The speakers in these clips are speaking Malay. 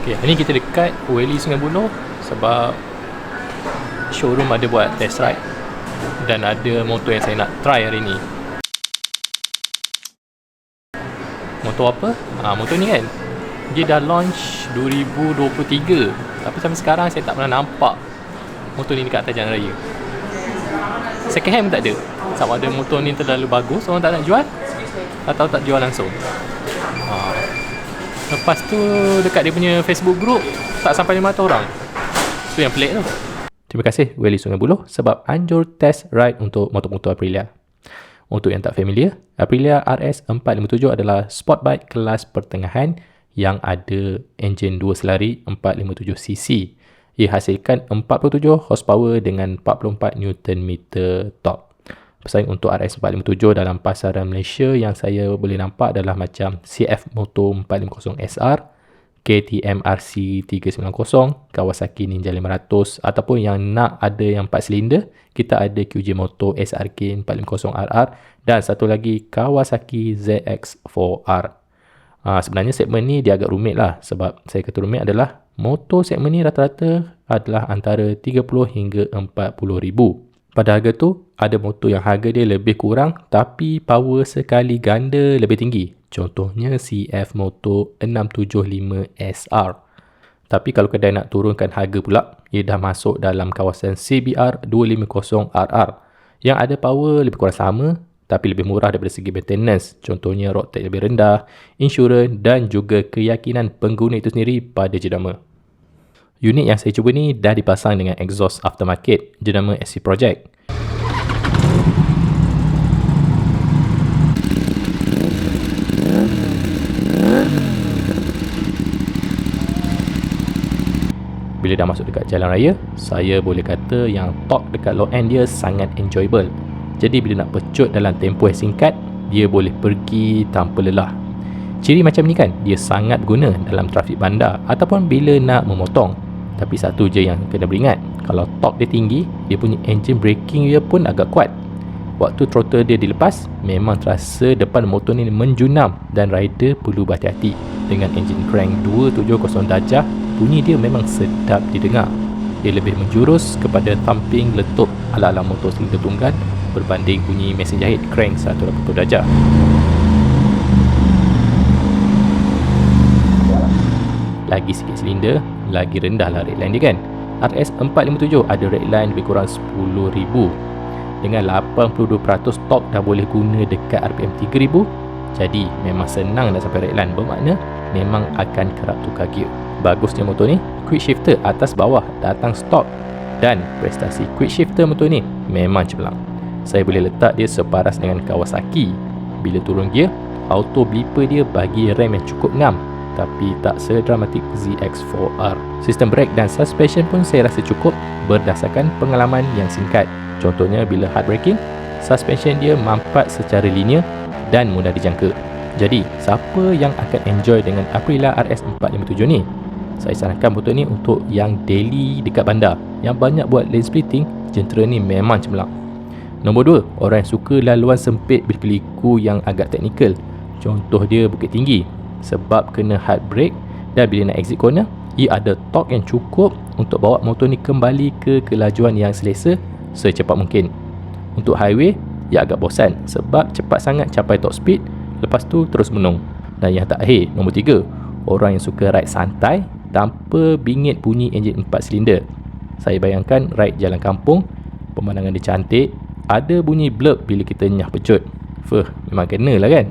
Okay, hari ni kita dekat Weli Sungai Buloh sebab showroom ada buat test ride dan ada motor yang saya nak try hari ni. Motor apa? Motor ni kan, dia dah launch 2023, tapi sampai sekarang saya tak pernah nampak motor ni dekat atas jalan raya. Second hand pun tak ada. Sama ada motor ni terlalu bagus, orang tak nak jual, atau tak jual langsung. Lepas tu dekat dia punya Facebook group tak sampai 500 orang. Tu yang pelik tu. Terima kasih Weli Sungai Buloh sebab anjur test ride untuk motor-motor Aprilia. Untuk yang tak familiar, Aprilia RS 457 adalah sport bike kelas pertengahan yang ada enjin 2 selari 457cc. Ia hasilkan 47 horsepower dengan 44 Nm torque. Pesaing untuk RS 457 dalam pasaran Malaysia yang saya boleh nampak adalah macam CF Moto 450 SR, KTM RC 390, Kawasaki Ninja 500, ataupun yang nak ada yang 4 silinder, kita ada QJ Moto SRK 450 RR dan satu lagi Kawasaki ZX4R. Sebenarnya segmen ni dia agak rumit lah, sebab saya kata rumit adalah motor segmen ni rata-rata adalah antara 30 hingga 40 ribu. Pada harga tu, ada motor yang harga dia lebih kurang tapi power sekali ganda lebih tinggi. Contohnya CF Moto 675 SR. Tapi kalau kedai nak turunkan harga pula, ia dah masuk dalam kawasan CBR 250 RR yang ada power lebih kurang sama tapi lebih murah daripada segi maintenance. Contohnya road tax lebih rendah, insurans dan juga keyakinan pengguna itu sendiri pada jenama. Unit yang saya cuba ni dah dipasang dengan exhaust aftermarket jenama SC Project. Bila dah masuk dekat jalan raya, saya boleh kata yang torque dekat low end dia sangat enjoyable. Jadi bila nak pecut dalam tempoh yang singkat, dia boleh pergi tanpa lelah. Ciri macam ni kan, dia sangat berguna dalam trafik bandar ataupun bila nak memotong. Tapi satu je yang kena beringat, kalau torque dia tinggi, dia punya engine braking dia pun agak kuat. Waktu throttle dia dilepas, memang terasa depan motor ni menjunam dan rider perlu berhati-hati. Dengan engine crank 270 darjah, bunyi dia memang sedap didengar. Dia lebih menjurus kepada thumping letup ala-ala motor silinder tunggal berbanding bunyi mesin jahit crank 180 darjah. Lagi sikit silinder, lagi rendahlah rate line dia kan. RS 457 ada rate line lebih kurang 10,000. Dengan 82% torque dah boleh guna dekat RPM 3,000. Jadi memang senang nak sampai rate line, bermakna memang akan kerap tukar gear. Bagusnya motor ni, quick shifter atas bawah datang stop, dan prestasi quick shifter motor ni memang cemerlang. Saya boleh letak dia separas dengan Kawasaki. Bila turun gear, auto blipper dia bagi rem yang cukup ngam, tapi tak sedramatik ZX4R. Sistem brake dan suspension pun saya rasa cukup berdasarkan pengalaman yang singkat. Contohnya bila hard braking, suspension dia mampat secara linear dan mudah dijangka. Jadi, siapa yang akan enjoy dengan Aprilia RS 457 ni? Saya sarankan motor ni untuk yang daily dekat bandar, yang banyak buat lane splitting, jentera ni memang cemerlang. Nombor 2, orang yang suka laluan sempit berliku yang agak teknikal. Contoh dia Bukit Tinggi. Sebab kena hard brake dan bila nak exit corner, ia ada torque yang cukup untuk bawa motor ni kembali ke kelajuan yang selesa secepat mungkin. Untuk highway, ia agak bosan sebab cepat sangat capai top speed, lepas tu terus menung. Dan yang tak akhir, nombor 3, orang yang suka ride santai tanpa bingit bunyi enjin 4 silinder. Saya bayangkan ride jalan kampung, pemandangan dia cantik, ada bunyi blurb bila kita nyah pecut. Memang kena lah kan.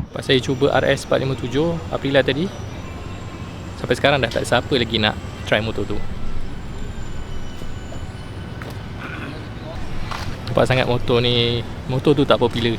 Lepas saya cuba RS 457 Aprilia tadi, sampai sekarang dah tak ada siapa lagi nak try motor tu. Nampak sangat motor ni, motor tu tak popular.